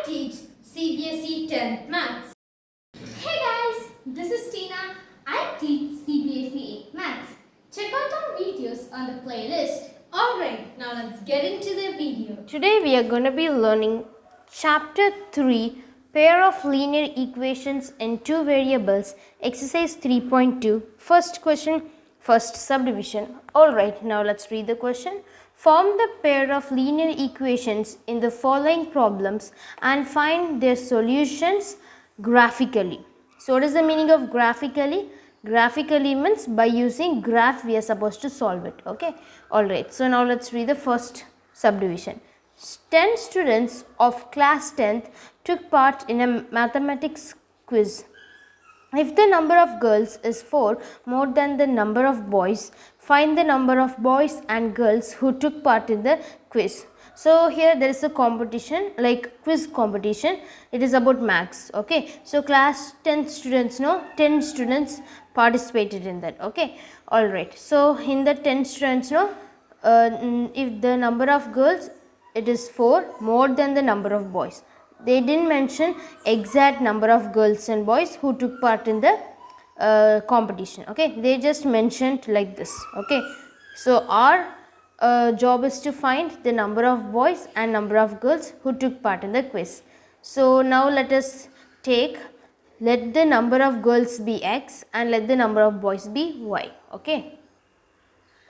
teach CBSE 10th Maths. Hey guys, this is Tina. I teach CBSE 8 Maths. Check out our videos on the playlist. Alright, now let's get into the video. Today we are going to be learning Chapter 3, Pair of Linear Equations in Two Variables, Exercise 3.2. First question, first subdivision. Alright, now let's read the question. Form the pair of linear equations in the following problems and find their solutions graphically. So what is the meaning of graphically? Graphically means by using graph we are supposed to solve it. Okay. Alright. So now let's read the first subdivision. 10 students of class 10th took part in a mathematics quiz. If the number of girls is 4 more than the number of boys, find the number of boys and girls who took part in the quiz. So here there is a competition, like quiz competition. It is about maths. Okay. So class 10 students, 10 students participated in that. Okay. Alright. So in the 10 students, if the number of girls, it is 4 more than the number of boys. They didn't mention exact number of girls and boys who took part in the competition. Okay, they just mentioned like this. Okay, so our job is to find the number of boys and number of girls who took part in the quiz. So now let us take, let the number of girls be x and let the number of boys be y. Okay.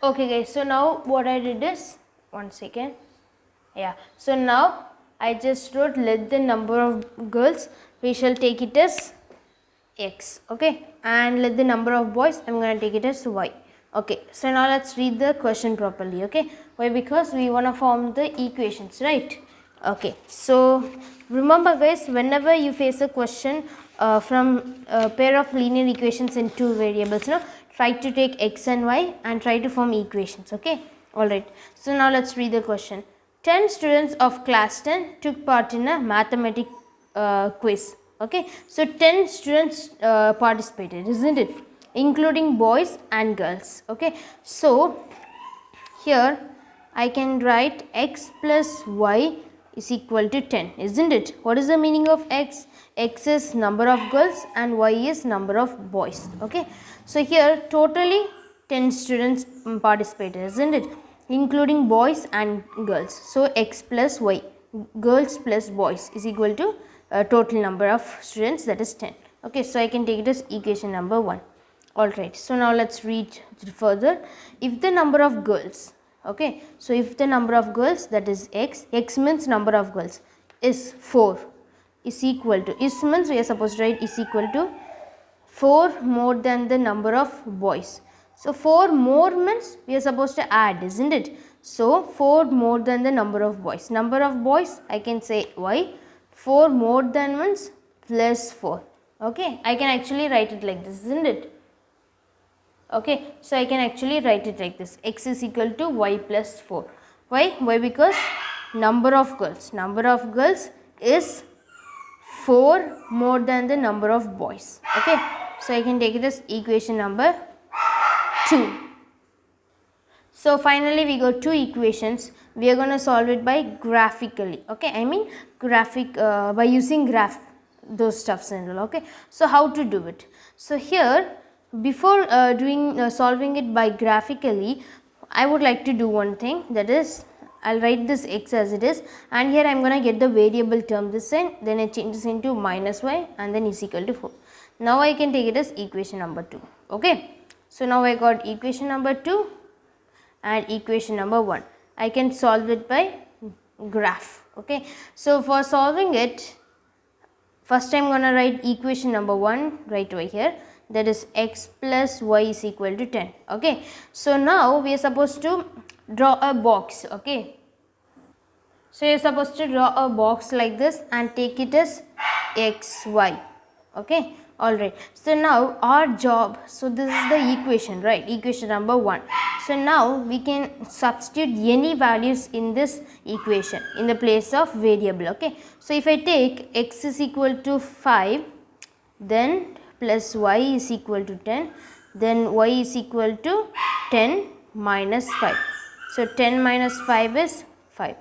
Okay guys, so now what I did is, one second. Yeah, so now I just wrote let the number of girls, we shall take it as x, okay, and let the number of boys, I am going to take it as y. Okay, so now let's read the question properly. Okay, why? Because we want to form the equations, right? Okay, so remember guys, whenever you face a question from a pair of linear equations in two variables, try to take x and y and try to form equations. Okay, alright, so now let's read the question. 10 students of class 10 took part in a mathematics quiz. Okay, so 10 students participated, isn't it? Including boys and girls. Okay, so here I can write x plus y is equal to 10, isn't it? What is the meaning of x? X is number of girls and y is number of boys. Okay, so here totally 10 students participated, isn't it? Including boys and girls. So x plus y, girls plus boys, is equal to total number of students, that is 10. Okay, so I can take it as equation number 1. Alright, so now let's read further. If the number of girls, okay, so if the number of girls, that is x, x means number of girls, is 4, is equal to, is means we are supposed to write is equal to 4 more than the number of boys. So 4 more means we are supposed to add, isn't it? So 4 more than the number of boys. Number of boys, I can say y. 4 more than means plus 4. Okay, I can actually write it like this, isn't it? Okay, so I can actually write it like this. X is equal to y plus 4. Why? Why? Because number of girls. Number of girls is 4 more than the number of boys. Okay, so I can take it as equation number 2. So finally we got two equations. We are going to solve it by graphically. Okay, I mean graphic by using graph, those stuffs and all. Okay, so how to do it? So here before solving it by graphically, I would like to do one thing, that is I'll write this x as it is, and here I am going to get the variable term this side, then it changes into minus y and then is equal to 4. Now I can take it as equation number 2. Okay. So now I got equation number 2 and equation number 1. I can solve it by graph. Okay. So for solving it, first I am going to write equation number 1 right over here, that is x plus y is equal to 10. Okay. So now we are supposed to draw a box. Okay. So you are supposed to draw a box like this and take it as x, y. Okay. Alright, so now our job, so this is the equation, right, equation number 1. So now we can substitute any values in this equation in the place of variable. Okay, so if I take x is equal to 5, then plus y is equal to 10, then y is equal to 10 minus 5. So 10 minus 5 is 5.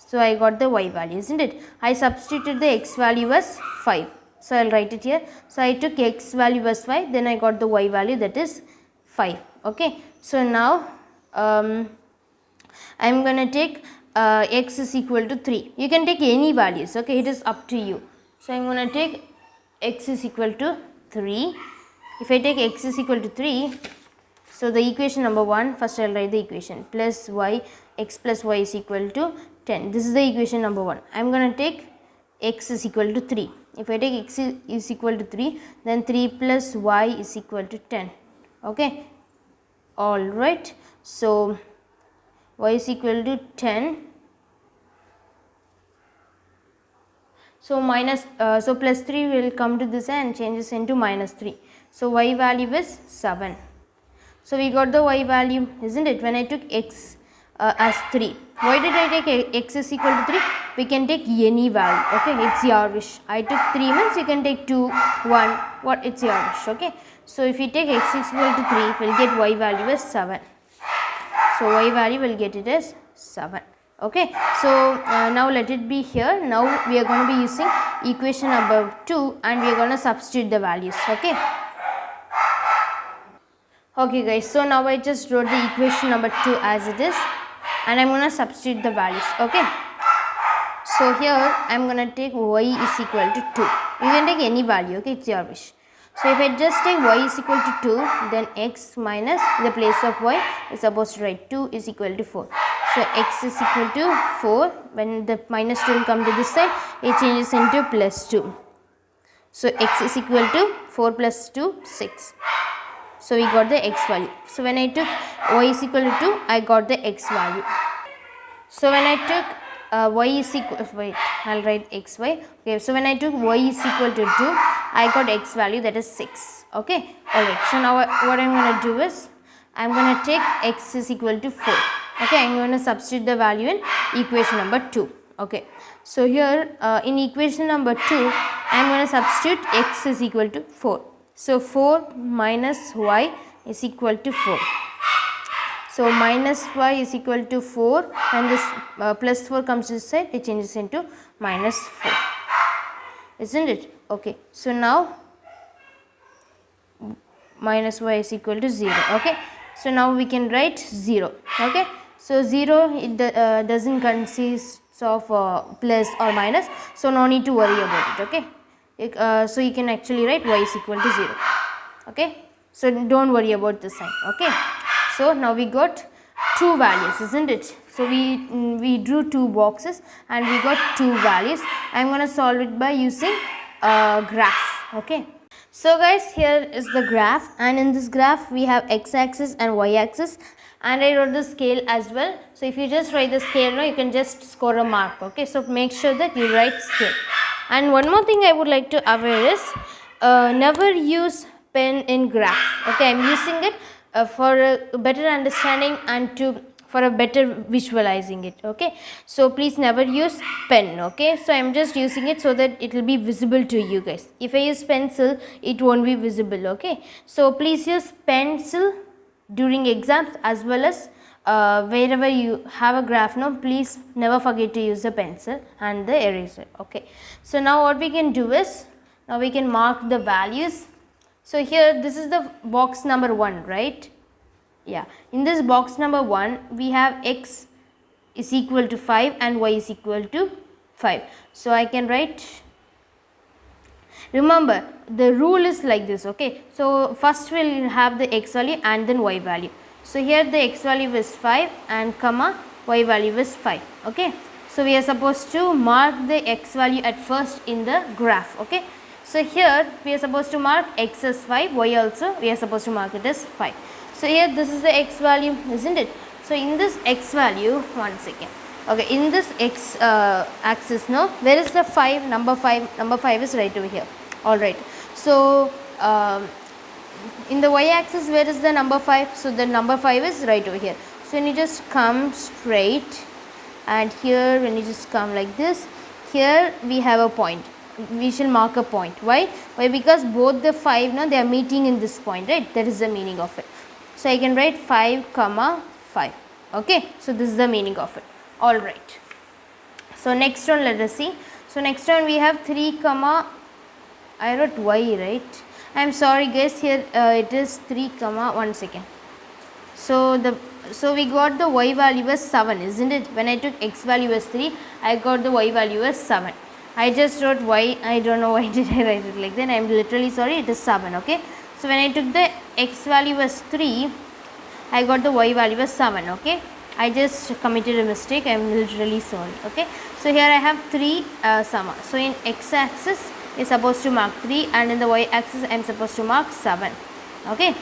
So I got the y value, isn't it? I substituted the x value as 5. So I will write it here. So I took x value as 5, then I got the y value, that is 5. Okay. So now I am going to take x is equal to 3. You can take any values. Okay. It is up to you. So I am going to take x is equal to 3. If I take x is equal to 3, so the equation number 1, first I will write the equation, plus y, x plus y is equal to 10. This is the equation number 1. I am going to take x is equal to 3. If I take x is equal to 3, then 3 plus y is equal to 10. Okay. Alright. So y is equal to 10. So so plus 3 will come to this and changes into minus 3. So y value is 7. So we got the y value, isn't it, when I took x as 3. Why did I take x is equal to 3? We can take any value. Okay, it's your wish. I took 3 means you can take 2, 1, what, it's your wish. Okay. So if you take x is equal to 3, we'll get y value as 7. So y value will get it as 7. Okay. So now let it be here. Now we are going to be using equation number 2 and we are going to substitute the values. Okay. Okay guys, so now I just wrote the equation number 2 as it is and I am going to substitute the values. Okay. So here I am going to take y is equal to 2. You can take any value. Okay, it's your wish. So if I just take y is equal to 2, then x minus, in the place of y is supposed to write 2 is equal to 4. So x is equal to 4. When the minus 2 will come to this side, it changes into plus 2. So x is equal to 4 plus 2, 6. So we got the x value. So when I took y is equal to 2, I got the x value. So when I took y is equal, wait, I'll write xy. Okay, so when I took y is equal to 2, I got x value, that is 6. Okay, alright. So now what I'm going to do is, I'm going to take x is equal to 4. Okay, I'm going to substitute the value in equation number 2. Okay, so here in equation number 2, I'm going to substitute x is equal to 4. So 4 minus y is equal to 4. So minus y is equal to 4 and this plus 4 comes to this side, it changes into minus 4. Isn't it? Okay. So now minus y is equal to 0. Okay. So now we can write 0. Okay. So 0 it doesn't consist of plus or minus. So no need to worry about it. Okay. So you can actually write y is equal to 0. Okay. So don't worry about the sign. Okay. So now we got two values, isn't it? So we drew two boxes and we got two values. I am going to solve it by using a graph. Okay. So guys, here is the graph, and in this graph we have x-axis and y-axis, and I wrote the scale as well. So if you just write the scale now, you can just score a mark. Okay. So make sure that you write scale. And one more thing I would like to aware is never use pen in graph. Okay. I am using it for a better understanding and for a better visualizing it. Okay. So please never use pen. Okay. So I am just using it so that it will be visible to you guys. If I use pencil, it won't be visible. Okay. So please use pencil during exams as well as wherever you have a graph now, please never forget to use the pencil and the eraser. Okay. So now what we can do is, now we can mark the values. So here this is the box number 1, right? Yeah. In this box number 1, we have x is equal to 5 and y is equal to 5. So I can write, remember the rule is like this. Okay. So first we'll have the x value and then y value. So here the x value is 5 and comma y value is 5. Okay. So we are supposed to mark the x value at first in the graph. Okay. So here we are supposed to mark x as 5, y also we are supposed to mark it as 5. So here this is the x value, isn't it? So in this x value, one second. Okay, in this x axis now, where is the 5? Number 5. Number 5 is right over here. Alright. So in the y axis, where is the number 5? So the number 5 is right over here. So when you just come straight, and here when you just come like this, here we have a point. We shall mark a point. Why? Why? Because both the 5 now they are meeting in this point, right? That is the meaning of it. So I can write 5 comma 5. Okay. So this is the meaning of it. All right. So next one, let us see. So next one we have 3 comma, I wrote y, right? I am sorry guys, here it is 3 comma, 1 second. So we got the y value as 7, isn't it? When I took x value as 3, I got the y value as 7. I just wrote y, I don't know why did I write it like that. I am literally sorry, it is 7, okay? So when I took the x value as 3, I got the y value as 7, okay? I just committed a mistake, I am literally sorry, okay? So here I have 3 summa. So in x axis is supposed to mark 3 and in the y axis I am supposed to mark 7, okay?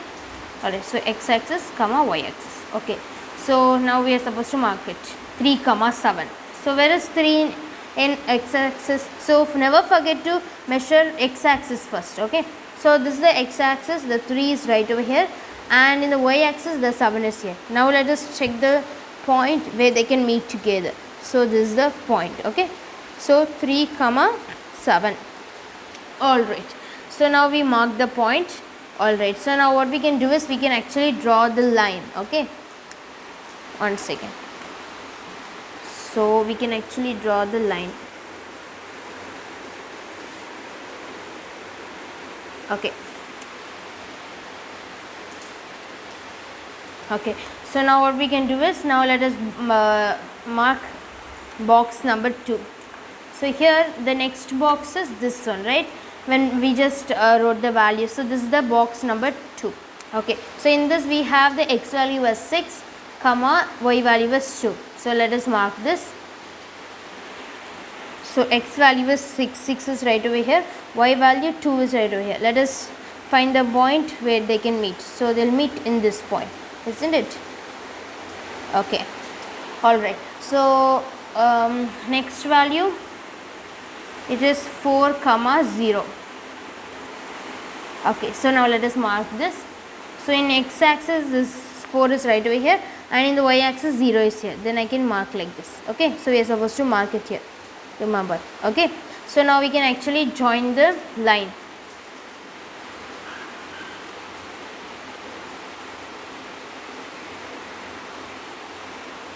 Alright, so x axis comma y axis, okay? So now we are supposed to mark it 3 comma 7. So where is 3 in x axis? So never forget to measure x axis first, okay? So this is the x axis, the 3 is right over here, and in the y axis the 7 is here. Now let us check the point where they can meet together. So this is the point, okay? So 3 comma 7. Alright, so now we mark the point. Alright, so now what we can do is we can actually draw the line, okay? 1 second. So we can actually draw the line. Okay. Okay, so now what we can do is, now let us mark box number 2. So here the next box is this one, right? When we just wrote the value. So this is the box number 2. Okay, so in this we have the x value as 6 comma y value as 2. So let us mark this. So x value is 6 is right over here, y value 2 is right over here. Let us find the point where they can meet. So they'll meet in this point, isn't it? Okay, alright. So next value, it is 4 comma 0. Okay, so now let us mark this. So in x axis this 4 is right over here and in the y axis 0 is here. Then I can mark like this. Okay, so we are supposed to mark it here, remember. Okay, so now we can actually join the line.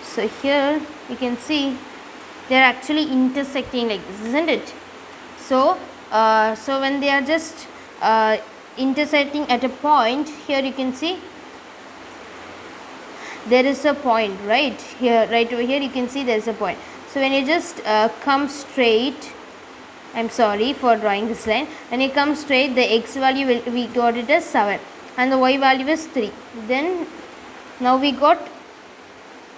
So here you can see they are actually intersecting like this, isn't it? So so when they are just intersecting at a point, here you can see there is a point right here, right over here you can see there is a point. So when you just come straight, I am sorry for drawing this line, when you come straight the x value we got it as 7 and the y value is 3. Then now we got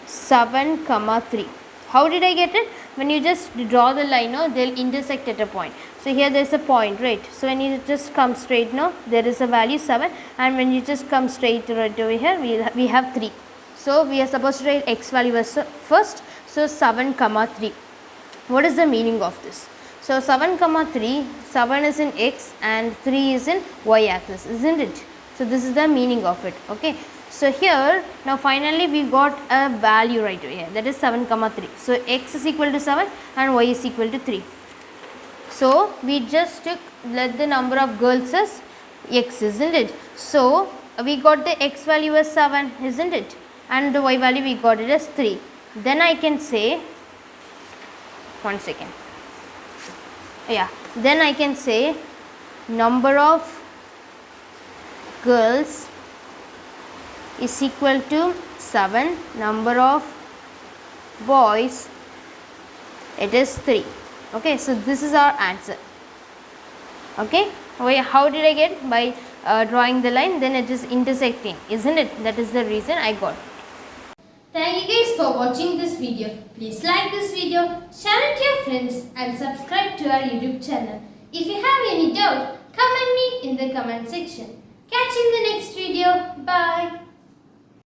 7 comma 3. How did I get it? When you just draw the line, no, they'll intersect at a point. So here there is a point, right? So when you just come straight, no, there is a value 7 and when you just come straight right over here we have 3. So we are supposed to write x value as first. So 7 comma 3. What is the meaning of this? So 7 comma 3, 7 is in x and 3 is in y axis, isn't it? So this is the meaning of it, okay? So here now finally we got a value right over here, that is 7 comma 3. So x is equal to 7 and y is equal to 3. So we just let the number of girls as x, isn't it? So we got the x value as 7, isn't it? And the y value we got it as 3. Then I can say, 1 second. Yeah, then I can say number of girls is equal to 7, number of boys it is 3. Okay, so this is our answer. Okay, how did I get? By drawing the line, then it is intersecting, isn't it? That is the reason I got. Thank you guys for watching this video. Please like this video, share it to your friends and subscribe to our YouTube channel. If you have any doubt, comment me in the comment section. Catch you in the next video. Bye.